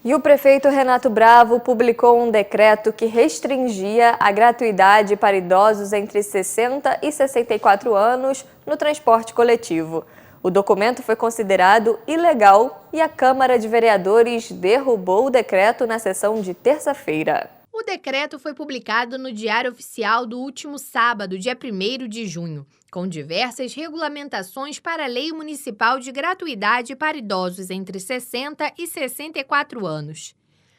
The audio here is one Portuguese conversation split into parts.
E o prefeito Renato Bravo publicou um decreto que restringia a gratuidade para idosos entre 60 e 64 anos no transporte coletivo. O documento foi considerado ilegal e a Câmara de Vereadores derrubou o decreto na sessão de terça-feira. O decreto foi publicado no Diário Oficial do último sábado, dia 1º de junho, com diversas regulamentações para a Lei Municipal de Gratuidade para idosos entre 60 e 64 anos.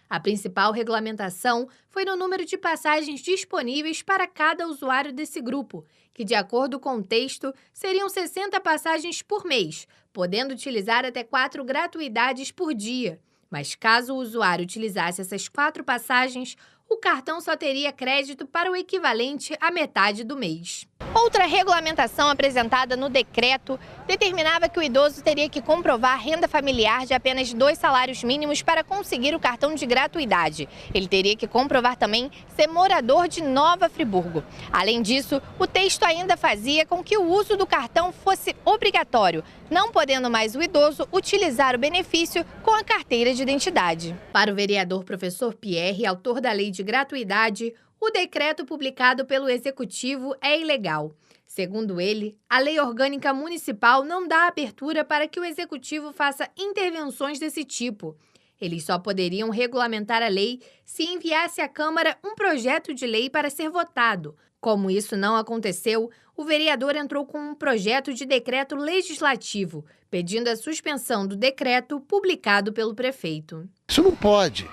A principal regulamentação foi no número de passagens disponíveis para cada usuário desse grupo, que, de acordo com o texto, seriam 60 passagens por mês, podendo utilizar até 4 gratuidades por dia. Mas caso o usuário utilizasse essas 4 passagens, o cartão só teria crédito para o equivalente à metade do mês. Outra regulamentação apresentada no decreto determinava que o idoso teria que comprovar a renda familiar de apenas 2 salários mínimos para conseguir o cartão de gratuidade. Ele teria que comprovar também ser morador de Nova Friburgo. Além disso, o texto ainda fazia com que o uso do cartão fosse obrigatório, não podendo mais o idoso utilizar o benefício com a carteira de identidade. Para o vereador professor Pierre, autor da lei de gratuidade, o decreto publicado pelo Executivo é ilegal. Segundo ele, a Lei Orgânica Municipal não dá abertura para que o Executivo faça intervenções desse tipo. Eles só poderiam regulamentar a lei se enviasse à Câmara um projeto de lei para ser votado. Como isso não aconteceu, o vereador entrou com um projeto de decreto legislativo, pedindo a suspensão do decreto publicado pelo prefeito. Isso não pode.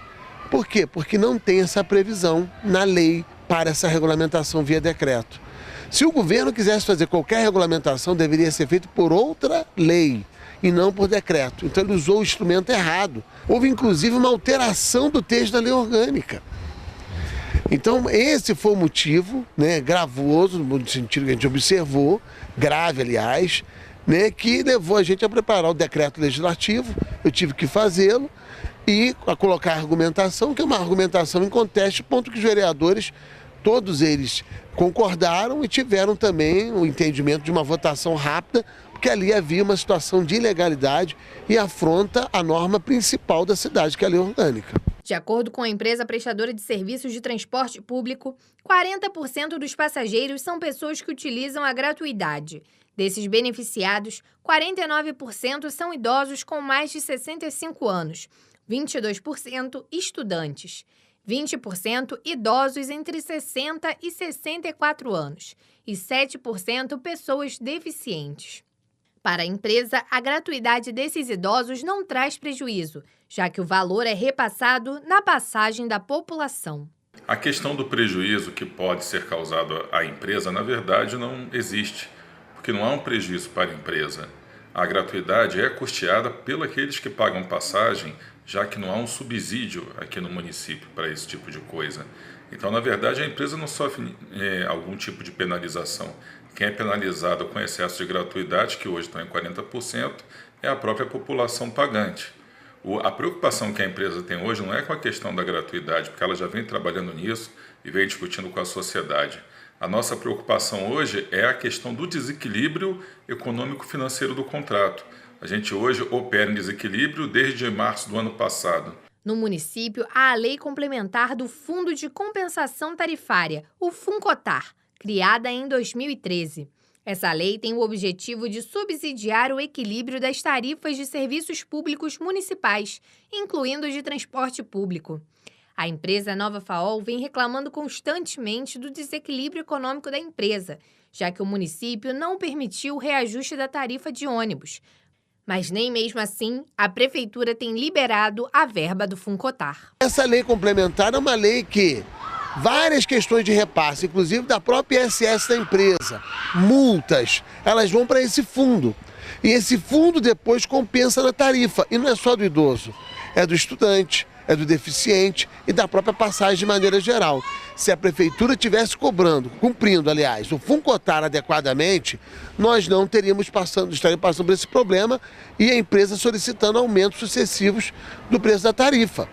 Por quê? Porque não tem essa previsão na lei para essa regulamentação via decreto. Se o governo quisesse fazer qualquer regulamentação, deveria ser feito por outra lei e não por decreto. Então ele usou o instrumento errado. Houve inclusive uma alteração do texto da lei orgânica. Então esse foi o motivo, gravoso, no sentido que a gente observou, grave aliás, que levou a gente a preparar o decreto legislativo. Eu tive que fazê-lo e a colocar a argumentação, que é uma argumentação em conteste, ponto que os vereadores, todos eles concordaram e tiveram também o entendimento de uma votação rápida, porque ali havia uma situação de ilegalidade e afronta a norma principal da cidade, que é a lei orgânica. De acordo com a empresa prestadora de serviços de transporte público, 40% dos passageiros são pessoas que utilizam a gratuidade. Desses beneficiados, 49% são idosos com mais de 65 anos, 22% estudantes, 20% idosos entre 60 e 64 anos e 7% pessoas deficientes. Para a empresa, a gratuidade desses idosos não traz prejuízo, já que o valor é repassado na passagem da população. A questão do prejuízo que pode ser causado à empresa, na verdade, não existe, porque não há um prejuízo para a empresa. A gratuidade é custeada pelos aqueles que pagam passagem, já que não há um subsídio aqui no município para esse tipo de coisa. Então, na verdade, a empresa não sofre algum tipo de penalização. Quem é penalizado com excesso de gratuidade, que hoje estão em 40%, é a própria população pagante. A preocupação que a empresa tem hoje não é com a questão da gratuidade, porque ela já vem trabalhando nisso e vem discutindo com a sociedade. A nossa preocupação hoje é a questão do desequilíbrio econômico-financeiro do contrato. A gente hoje opera em desequilíbrio desde março do ano passado. No município, há a Lei Complementar do Fundo de Compensação Tarifária, o FUNCOTAR, criada em 2013. Essa lei tem o objetivo de subsidiar o equilíbrio das tarifas de serviços públicos municipais, incluindo de transporte público. A empresa Nova FAOL vem reclamando constantemente do desequilíbrio econômico da empresa, já que o município não permitiu o reajuste da tarifa de ônibus. Mas nem mesmo assim, a prefeitura tem liberado a verba do FUNCOTAR. Essa lei complementar é uma lei que várias questões de repasse, inclusive da própria ISS da empresa, multas, elas vão para esse fundo. E esse fundo depois compensa na tarifa. E não é só do idoso, é do estudante, é do deficiente e da própria passagem de maneira geral. Se a prefeitura estivesse cumprindo, aliás, o FUNCOTAR adequadamente, nós não estaríamos passando por esse problema e a empresa solicitando aumentos sucessivos do preço da tarifa.